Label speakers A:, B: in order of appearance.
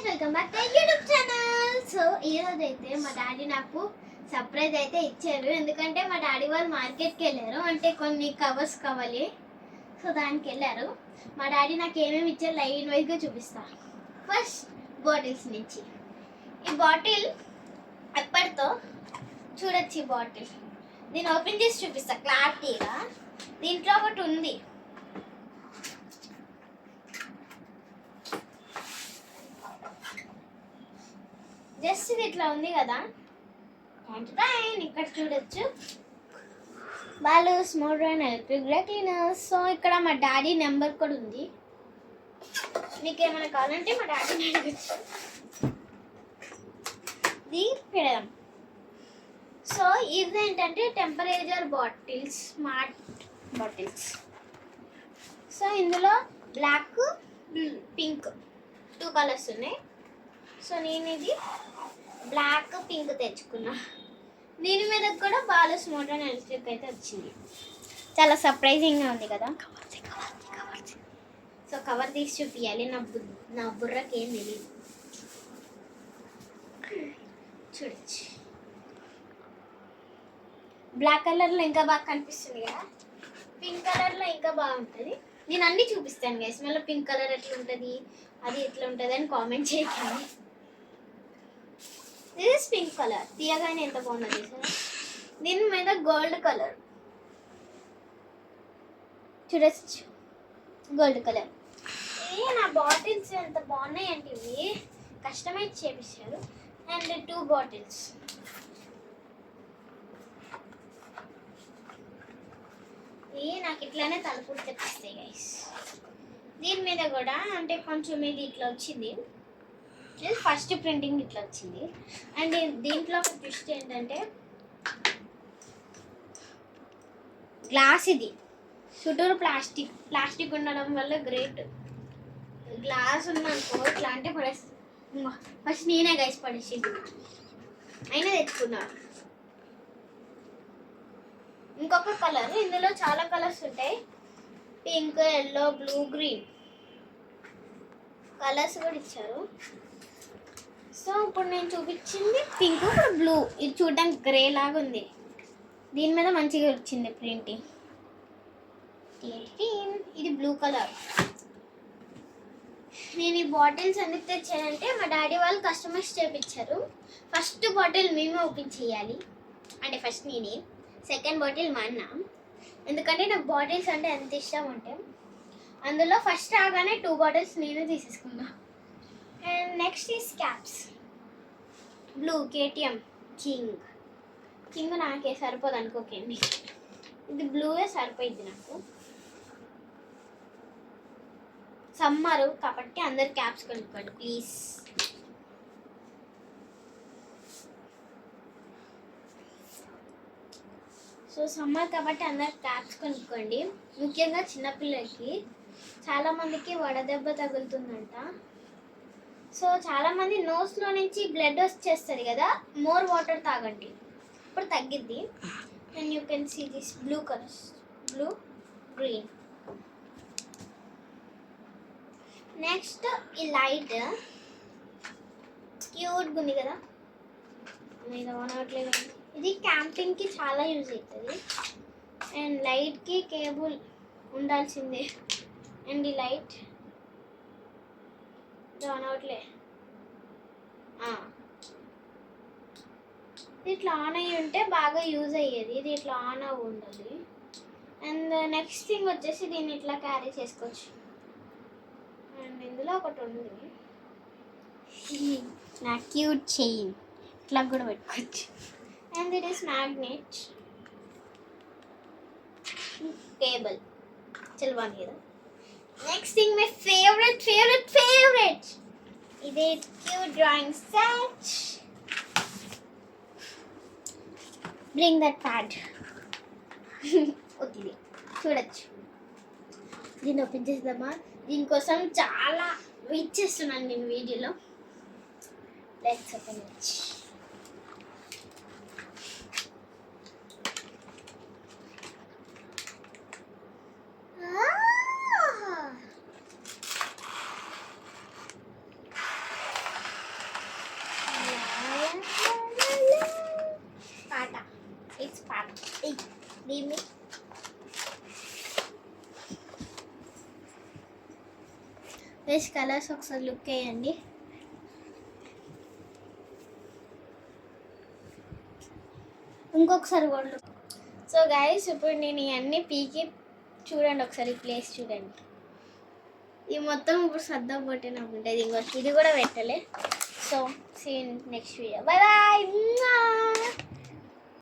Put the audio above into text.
A: Guys welcome back to YouTube channel. So ఈరోజు అయితే మా డాడీ నాకు సర్ప్రైజ్ అయితే ఇచ్చారు. ఎందుకంటే మా డాడీ వాళ్ళు మార్కెట్కి వెళ్ళారు, అంటే కొన్ని కవర్స్ కావాలి, సో దానికి వెళ్ళారు. మా డాడీ నాకు ఏమేమి ఇచ్చారు లైన్ వైజ్గా చూపిస్తాను. ఫస్ట్ బాటిల్స్ నుంచి, ఈ బాటిల్ ఎప్పటితో చూడొచ్చు. ఈ బాటిల్ నేను ఓపెన్ చేసి చూపిస్తా క్లారిటీగా. దీంట్లో ఒకటి ఉంది, జస్ట్ ఇది ఇట్లా ఉంది కదా, ఇక్కడ చూడొచ్చు వాళ్ళు smart and electric dry cleaner. So ఇక్కడ మా డాడీ నెంబర్ కూడా ఉంది, మీకు ఏమైనా కావాలంటే మా డాడీని అడగచ్చు. ఇది పెడదాం. సో ఇది ఏంటంటే temperature bottles, smart bottles. So ఇందులో బ్లాక్, పింక్ 2 కలర్స్ ఉన్నాయి. సో నేను ఇది బ్లాక్, పింక్ తెచ్చుకున్నా. దీని మీద కూడా బాలు స్మార్ట్ అండ్ ఎలక్ట్రిక్ అయితే వచ్చింది. చాలా సర్ప్రైజింగ్గా ఉంది కదా. సో కవర్ తీసి చూపించాలి, నా బుర్రకి ఏం తెలియదు. చూడచ్చు, బ్లాక్ కలర్లో ఇంకా బాగా కనిపిస్తుంది కదా, పింక్ కలర్లో ఇంకా బాగుంటుంది. నేను అన్నీ చూపిస్తాను గైస్. మళ్ళీ పింక్ కలర్ ఎట్లా ఉంటుంది, అది ఎట్లా ఉంటుంది అని కామెంట్ చేయకండి. ఇది పింక్ కలర్, తీయగానే ఎంత బాగున్నది సార్. దీని మీద గోల్డ్ కలర్ చూడచ్చు, గోల్డ్ కలర్. నా బాటిల్స్ ఎంత బాగున్నాయి అంటే ఇవి కస్టమైజ్ చేపించారు. And 2 bottles. నాకు ఇట్లానే తలుపులు తెప్పిస్తాయి గైస్. దీని మీద కూడా అంటే కొంచెం ఇది ఇట్లా వచ్చింది, ఇది ఫస్ట్ ప్రింటింగ్ ఇట్లా వచ్చింది. అండ్ దీంట్లో ఒక ట్విస్ట్ ఏంటంటే గ్లాస్, ఇది చుట్టూరు ప్లాస్టిక్ ఉండడం వల్ల గ్రేట్. గ్లాస్ ఉందనుకో ఇట్లా అంటే పడేస్తుంది. ఫస్ట్ నేనే గైస్ పడేసింది, అయినా తెచ్చుకున్నా. ఇంకొక కలర్, ఇందులో చాలా కలర్స్ ఉంటాయి, pink, yellow, blue, green colours కూడా ఇచ్చారు. సో ఇప్పుడు నేను చూపించింది పింక్, ఇప్పుడు బ్లూ. ఇది చూడడానికి గ్రే లాగా ఉంది, దీని మీద మంచిగా వచ్చింది ప్రింటింగ్. ఇది బ్లూ కలర్. నేను ఈ బాటిల్స్ ఎందుకు తెచ్చానంటే మా డాడీ వాళ్ళు కస్టమైజ్ చేయించారు. ఫస్ట్ బాటిల్ మేమే ఓపెన్ చేయాలి, అంటే ఫస్ట్ నేనే, సెకండ్ బాటిల్ మా అన్న. ఎందుకంటే నాకు బాటిల్స్ అంటే ఎంత ఇష్టం అంటే, అందులో ఫస్ట్ రాగానే 2 బాటిల్స్ నేనే తీసేసుకున్నా. And next is caps. Blue KTM king నాకే సరిపోదు అనుకోకండి, ఇది బ్లూయే సరిపోయింది నాకు. సమ్మరు కాబట్టి అందరు క్యాప్స్ కొనుక్కోండి ప్లీజ్. సో సమ్మర్ కాబట్టి అందరు క్యాప్స్ కొనుక్కోండి. ముఖ్యంగా చిన్నపిల్లలకి చాలామందికి వడదెబ్బ తగులుతుందంట. సో చాలామంది నోస్లో నుంచి బ్లడ్ వచ్చేస్తుంది కదా, మోర్ వాటర్ తాగండి, ఇప్పుడు తగ్గిద్ది. And you can see this blue colours, blue, green. Next ఈ లైట్ క్యూట్గా ఉంది కదా, ఇది ఆన్ అవ్వట్లేదు. ఇది క్యాంపింగ్కి చాలా యూజ్ అవుతుంది. అండ్ లైట్కి కేబుల్ ఉండాల్సిందే. అండ్ ఈ లైట్ ఆన్ అవట్లే, ఇట్లా ఆన్ అయ్యి ఉంటే బాగా యూజ్ అయ్యేది. ఇది ఇట్లా ఆన్ అవ్వ ఉండాలి. అండ్ నెక్స్ట్ థింగ్ వచ్చేసి దీన్ని ఇట్లా క్యారీ చేసుకోవచ్చు. అండ్ ఇందులో ఒకటి ఉంది, నా క్యూట్ చైన్, ఇట్లా కూడా పెట్టుకోవచ్చు. And it is magnet cable చల్వాని కదా. నెక్స్ట్ థింగ్ మై ఫేవరెట్ ఇదే cute drawing set. Bring that pad. Okay, చూడొచ్చు. దీన్ని ఓపెన్ చేద్దామా? దీనికోసం చాలా వెయిట్ చేస్తున్నాను నేను వీడియోలో. Let's open it. దీన్ని వేసి కలర్స్ ఒకసారి లుక్ వేయండి. ఇంకొకసారి కూడా లుక్. సో గైస్ ఇప్పుడు నేను ఇవన్నీ పీకి చూడండి, ఒకసారి ప్లేస్ చూడండి. ఇది మొత్తం ఇప్పుడు సర్దా పోతే నాకు ఉంటుంది. ఇంకొక ఇది కూడా పెట్టలే. So see next video. Bye bye.